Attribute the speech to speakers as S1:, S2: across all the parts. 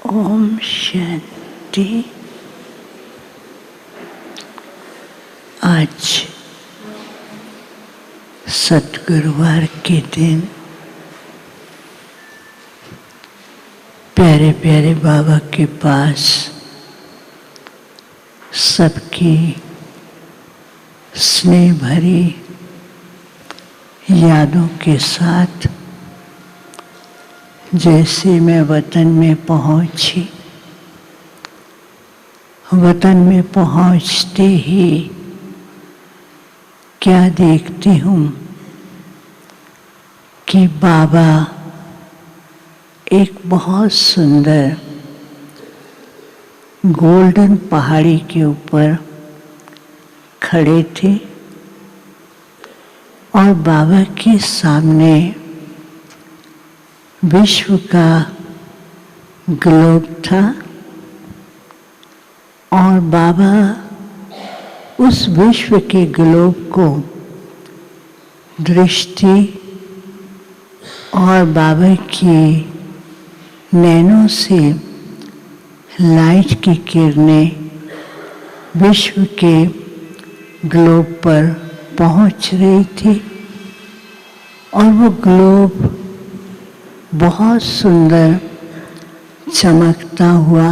S1: ओम शांति। आज सतगुरुवार के दिन प्यारे प्यारे बाबा के पास सबकी स्नेह भरी यादों के साथ जैसे मैं वतन में पहुंची, वतन में पहुंचते ही क्या देखती हूँ कि बाबा एक बहुत सुंदर गोल्डन पहाड़ी के ऊपर खड़े थे और बाबा के सामने विश्व का ग्लोब था और बाबा उस विश्व के ग्लोब को दृष्टि और बाबा की नैनों से लाइट की किरणें विश्व के ग्लोब पर पहुंच रही थी और वो ग्लोब बहुत सुंदर चमकता हुआ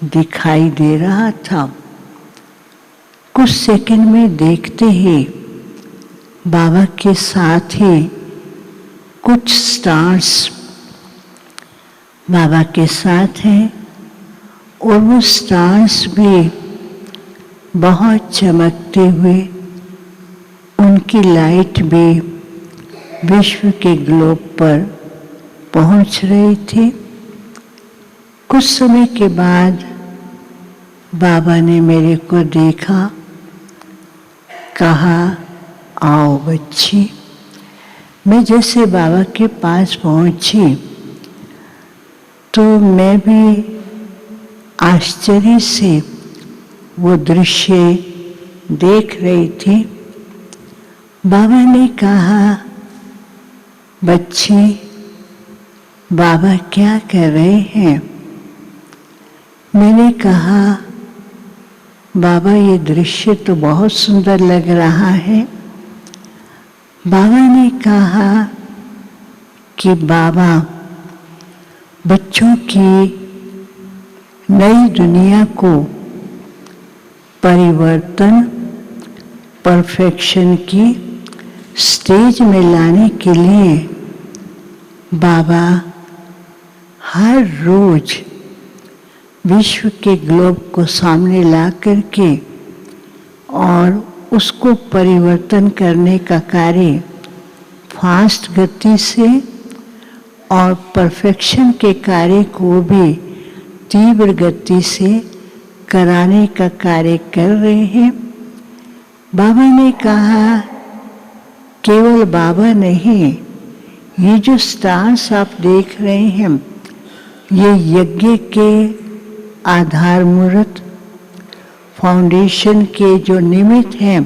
S1: दिखाई दे रहा था। कुछ सेकंड में देखते ही बाबा के साथ ही कुछ स्टार्स बाबा के साथ हैं और वो स्टार्स भी बहुत चमकते हुए उनकी लाइट भी विश्व के ग्लोब पर पहुंच रही थी। कुछ समय के बाद बाबा ने मेरे को देखा, कहा आओ बच्ची। मैं जैसे बाबा के पास पहुंची तो मैं भी आश्चर्य से वो दृश्य देख रही थी। बाबा ने कहा, बच्ची बाबा क्या कर रहे हैं? मैंने कहा, बाबा ये दृश्य तो बहुत सुंदर लग रहा है। बाबा ने कहा कि बाबा बच्चों की नई दुनिया को परिवर्तन, परफेक्शन की स्टेज में लाने के लिए बाबा हर रोज विश्व के ग्लोब को सामने ला करके और उसको परिवर्तन करने का कार्य फास्ट गति से और परफेक्शन के कार्य को भी तीव्र गति से कराने का कार्य कर रहे हैं। बाबा ने कहा, केवल बाबा नहीं, ये जो स्टार्स आप देख रहे हैं ये यज्ञ के आधार मूर्त फाउंडेशन के जो निमित्त हैं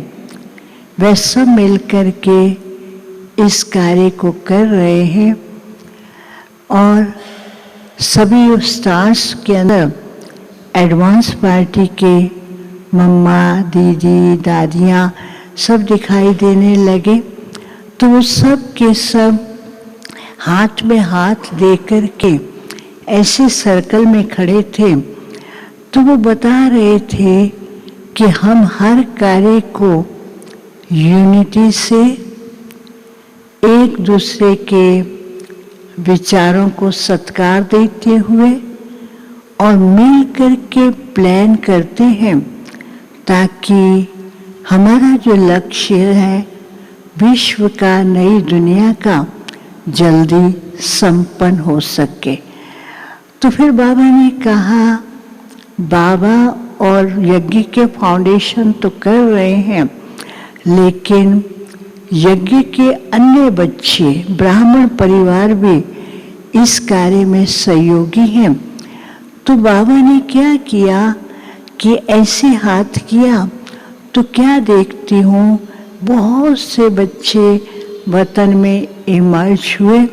S1: वह सब मिलकर के इस कार्य को कर रहे हैं और सभी स्टार्स के अंदर एडवांस पार्टी के मम्मा, दीदी, दादियाँ सब दिखाई देने लगे। तो वो सब के सब हाथ में हाथ दे कर के ऐसे सर्कल में खड़े थे। तो वो बता रहे थे कि हम हर कार्य को यूनिटी से, एक दूसरे के विचारों को सत्कार देते हुए और मिल कर के प्लान करते हैं ताकि हमारा जो लक्ष्य है विश्व का, नई दुनिया का, जल्दी संपन्न हो सके। तो फिर बाबा ने कहा, बाबा और यज्ञ के फाउंडेशन तो कर रहे हैं लेकिन यज्ञ के अन्य बच्चे, ब्राह्मण परिवार भी इस कार्य में सहयोगी हैं। तो बाबा ने क्या किया कि ऐसे हाथ किया तो क्या देखती हूँ बहुत से बच्चे वतन में इमर्ज हुए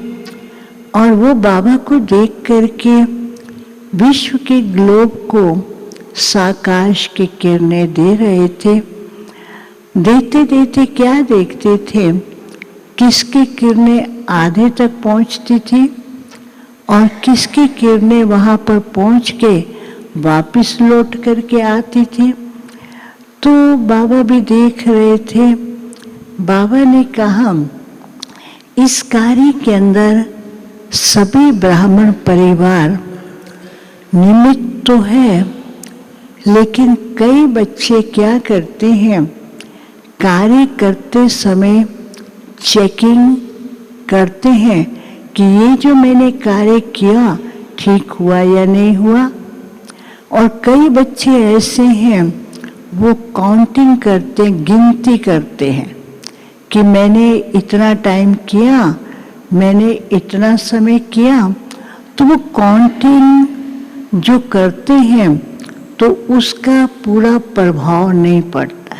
S1: और वो बाबा को देख करके विश्व के ग्लोब को साकाश की किरणें दे रहे थे। देते देते क्या देखते थे, किसकी किरणें आधे तक पहुंचती थी और किसकी किरणें वहां पर पहुंच के वापस लौट करके आती थी। तो बाबा भी देख रहे थे। बाबा ने कहा, इस कार्य के अंदर सभी ब्राह्मण परिवार निमित्त तो है, लेकिन कई बच्चे क्या करते हैं, कार्य करते समय चेकिंग करते हैं कि ये जो मैंने कार्य किया ठीक हुआ या नहीं हुआ। और कई बच्चे ऐसे हैं, वो काउंटिंग करते, गिनती करते हैं कि मैंने इतना टाइम किया, मैंने इतना समय किया। तो वो काउंटिंग जो करते हैं तो उसका पूरा प्रभाव नहीं पड़ता।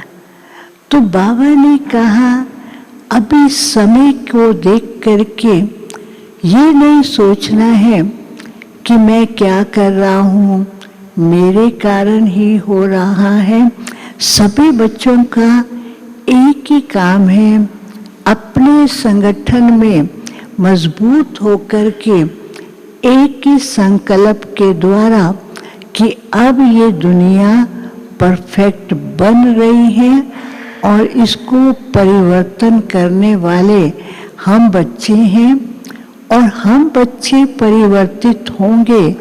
S1: तो बाबा ने कहा, अभी समय को देख करके ये नहीं सोचना है कि मैं क्या कर रहा हूँ, मेरे कारण ही हो रहा है। सभी बच्चों का एक ही काम है, अपने संगठन में मजबूत होकर के एक ही संकल्प के द्वारा कि अब ये दुनिया परफेक्ट बन रही है और इसको परिवर्तन करने वाले हम बच्चे हैं और हम बच्चे परिवर्तित होंगे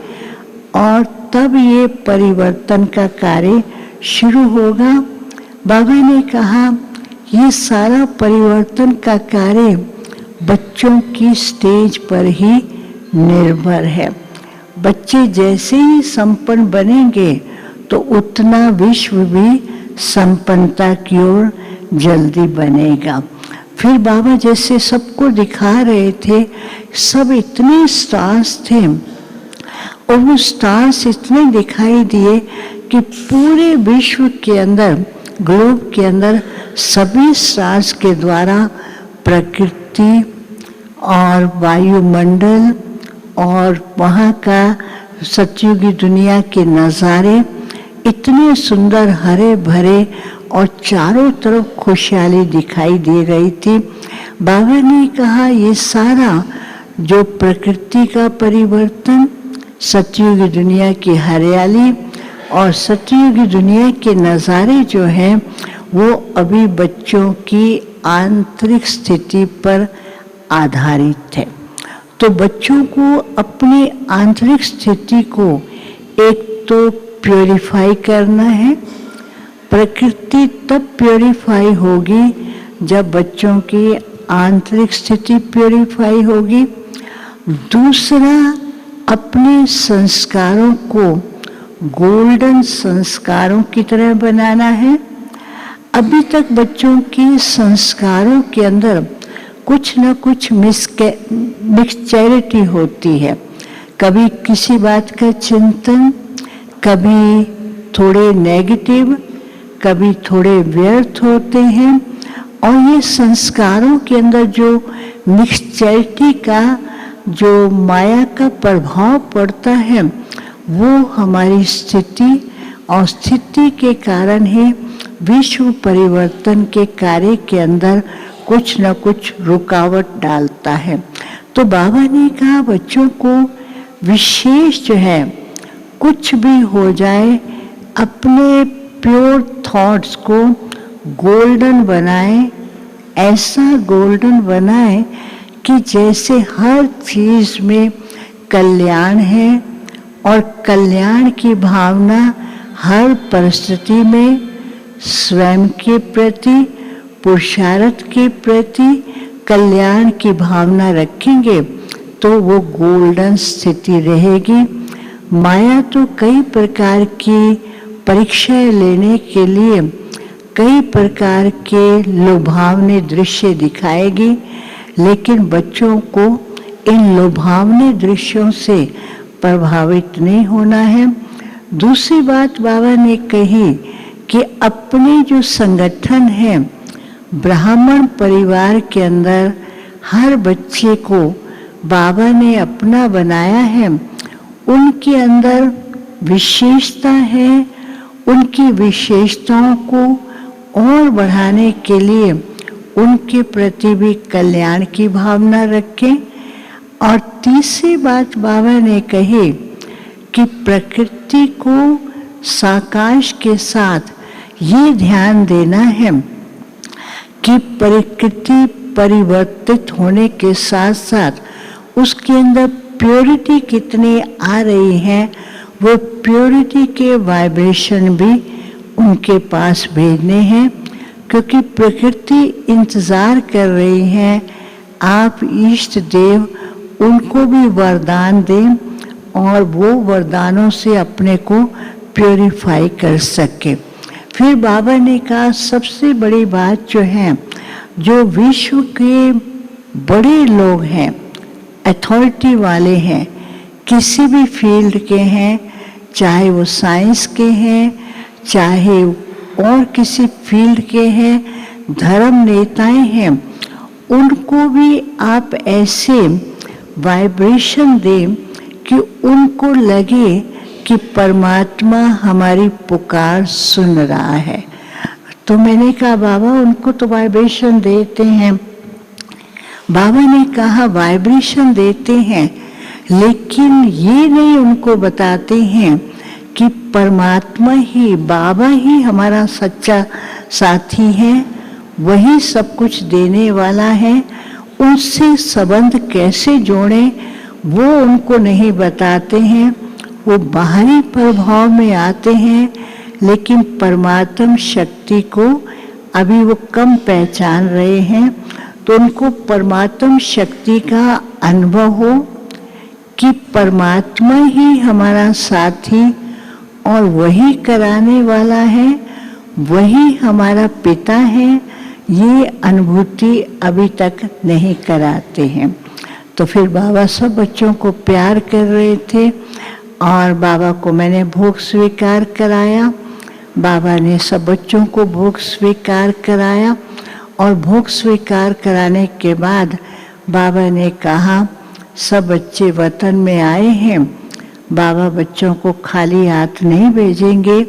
S1: और तब ये परिवर्तन का कार्य शुरू होगा। बाबा ने कहा, ये सारा परिवर्तन का कार्य बच्चों की स्टेज पर ही निर्भर है। बच्चे जैसे ही संपन्न बनेंगे तो उतना विश्व भी संपन्नता की ओर जल्दी बनेगा। फिर बाबा जैसे सबको दिखा रहे थे, सब इतने स्टार्स थे और वो स्टार्स इतने दिखाई दिए कि पूरे विश्व के अंदर, ग्लोब के अंदर सभी स्टार्स के द्वारा प्रकृति और वायुमंडल और वहाँ का सतयुगी दुनिया के नज़ारे इतने सुंदर हरे भरे और चारों तरफ खुशहाली दिखाई दे रही थी। बाबा ने कहा, ये सारा जो प्रकृति का परिवर्तन, सतयुगी दुनिया की हरियाली और सतयुगी दुनिया के नज़ारे जो हैं वो अभी बच्चों की आंतरिक स्थिति पर आधारित है। तो बच्चों को अपनी आंतरिक स्थिति को एक तो प्योरीफाई करना है। प्रकृति तब प्योरीफाई होगी जब बच्चों की आंतरिक स्थिति प्योरीफाई होगी। दूसरा, अपने संस्कारों को गोल्डन संस्कारों की तरह बनाना है। अभी तक बच्चों के संस्कारों के अंदर कुछ न कुछ मिक्सचैरिटी होती है। कभी किसी बात का चिंतन, कभी थोड़े नेगेटिव, कभी थोड़े व्यर्थ होते हैं। और ये संस्कारों के अंदर जो मिक्सचैरिटी का जो माया का प्रभाव पड़ता है वो हमारी स्थिति और स्थिति के कारण ही विश्व परिवर्तन के कार्य के अंदर कुछ न कुछ रुकावट डालता है। तो बाबा ने कहा, बच्चों को विशेष जो है, कुछ भी हो जाए, अपने प्योर थॉट्स को गोल्डन बनाए। ऐसा गोल्डन बनाए कि जैसे हर चीज में कल्याण है और कल्याण की भावना हर परिस्थिति में स्वयं के प्रति, पुरुषार्थ के प्रति कल्याण की भावना रखेंगे तो वो गोल्डन स्थिति रहेगी। माया तो कई प्रकार की परीक्षाएं लेने के लिए कई प्रकार के लुभावने दृश्य दिखाएगी, लेकिन बच्चों को इन लुभावने दृश्यों से प्रभावित नहीं होना है। दूसरी बात बाबा ने कही कि अपने जो संगठन है, ब्राह्मण परिवार के अंदर हर बच्चे को बाबा ने अपना बनाया है, उनके अंदर विशेषता है, उनकी विशेषताओं को और बढ़ाने के लिए उनके प्रति भी कल्याण की भावना रखें। और तीसरी बात बाबा ने कही कि प्रकृति को साकाश के साथ ये ध्यान देना है कि प्रकृति परिवर्तित होने के साथ साथ उसके अंदर प्योरिटी कितनी आ रही है, वो प्योरिटी के वाइब्रेशन भी उनके पास भेजने हैं, क्योंकि प्रकृति इंतज़ार कर रही है आप इष्ट देव उनको भी वरदान दें और वो वरदानों से अपने को प्योरीफाई कर सके। फिर बाबा ने कहा सबसे बड़ी बात जो है, जो विश्व के बड़े लोग हैं, अथॉरिटी वाले हैं, किसी भी फील्ड के हैं, चाहे वो साइंस के हैं, चाहे और किसी फील्ड के हैं, धर्म नेताएं हैं, उनको भी आप ऐसे वाइब्रेशन दें कि उनको लगे कि परमात्मा हमारी पुकार सुन रहा है। तो मैंने कहा बाबा उनको तो वाइब्रेशन देते हैं। बाबा ने कहा वाइब्रेशन देते हैं, लेकिन ये नहीं उनको बताते हैं कि परमात्मा ही, बाबा ही हमारा सच्चा साथी है, वही सब कुछ देने वाला है। उनसे संबंध कैसे जोड़ें वो उनको नहीं बताते हैं। वो बाहरी प्रभाव में आते हैं, लेकिन परमात्म शक्ति को अभी वो कम पहचान रहे हैं। तो उनको परमात्म शक्ति का अनुभव हो कि परमात्मा ही हमारा साथी और वही कराने वाला है, वही हमारा पिता है, ये अनुभूति अभी तक नहीं कराते हैं। तो फिर बाबा सब बच्चों को प्यार कर रहे थे और बाबा को मैंने भोग स्वीकार कराया। बाबा ने सब बच्चों को भोग स्वीकार कराया और भोग स्वीकार कराने के बाद बाबा ने कहा सब बच्चे वतन में आए हैं, बाबा बच्चों को खाली हाथ नहीं भेजेंगे,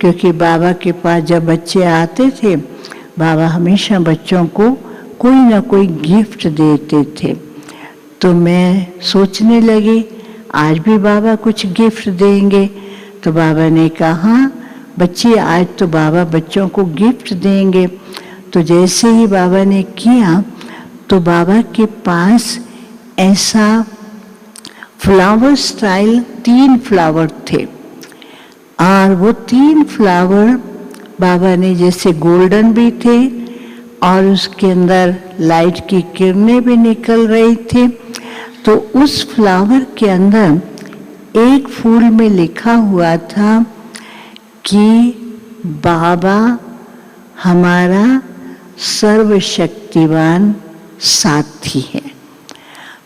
S1: क्योंकि बाबा के पास जब बच्चे आते थे बाबा हमेशा बच्चों को कोई ना कोई गिफ्ट देते थे। तो मैं सोचने लगी आज भी बाबा कुछ गिफ्ट देंगे। तो बाबा ने कहा बच्चे आज तो बाबा बच्चों को गिफ्ट देंगे। तो जैसे ही बाबा ने किया तो बाबा के पास ऐसा फ्लावर स्टाइल 3 फ्लावर थे और वो 3 फ्लावर बाबा ने जैसे गोल्डन भी थे और उसके अंदर लाइट की किरणें भी निकल रही थी। तो उस फ्लावर के अंदर एक फूल में लिखा हुआ था कि बाबा हमारा सर्वशक्तिवान साथी है।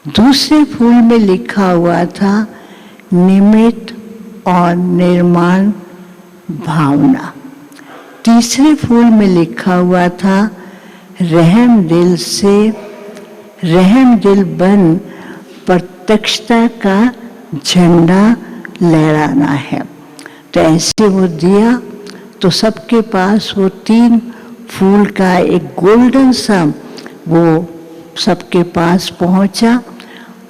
S1: दूसरे फूल में लिखा हुआ था निमित्त और निर्माण भावना। तीसरे फूल में लिखा हुआ था रहम दिल से रहम दिल बन प्रत्यक्षता का झंडा लहराना है। तो ऐसे वो दिया तो सबके पास वो 3 फूल का एक गोल्डन सा वो सबके पास पहुंचा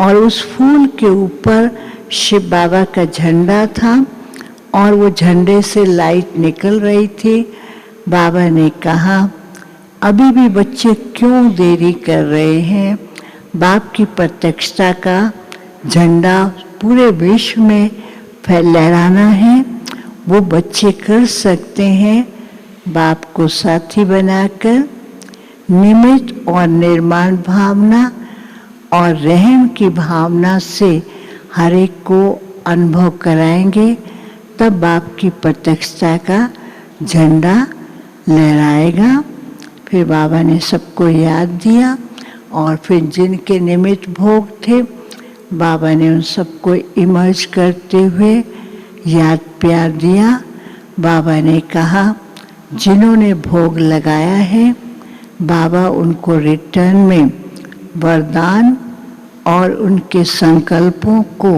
S1: और उस फूल के ऊपर शिव बाबा का झंडा था और वो झंडे से लाइट निकल रही थी। बाबा ने कहा अभी भी बच्चे क्यों देरी कर रहे हैं, बाप की प्रत्यक्षता का झंडा पूरे विश्व में लहराना है, वो बच्चे कर सकते हैं। बाप को साथी बनाकर निमित्त और निर्माण भावना और रहम की भावना से हर एक को अनुभव कराएंगे, तब बाप की प्रत्यक्षता का झंडा लहराएगा। फिर बाबा ने सबको याद दिया और फिर जिनके निमित्त भोग थे बाबा ने उन सबको इमर्ज करते हुए याद प्यार दिया। बाबा ने कहा जिन्होंने भोग लगाया है बाबा उनको रिटर्न में वरदान और उनके संकल्पों को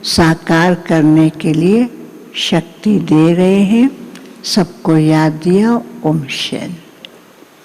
S1: साकार करने के लिए शक्ति दे रहे हैं। सबको याद दिया। ओम शांति।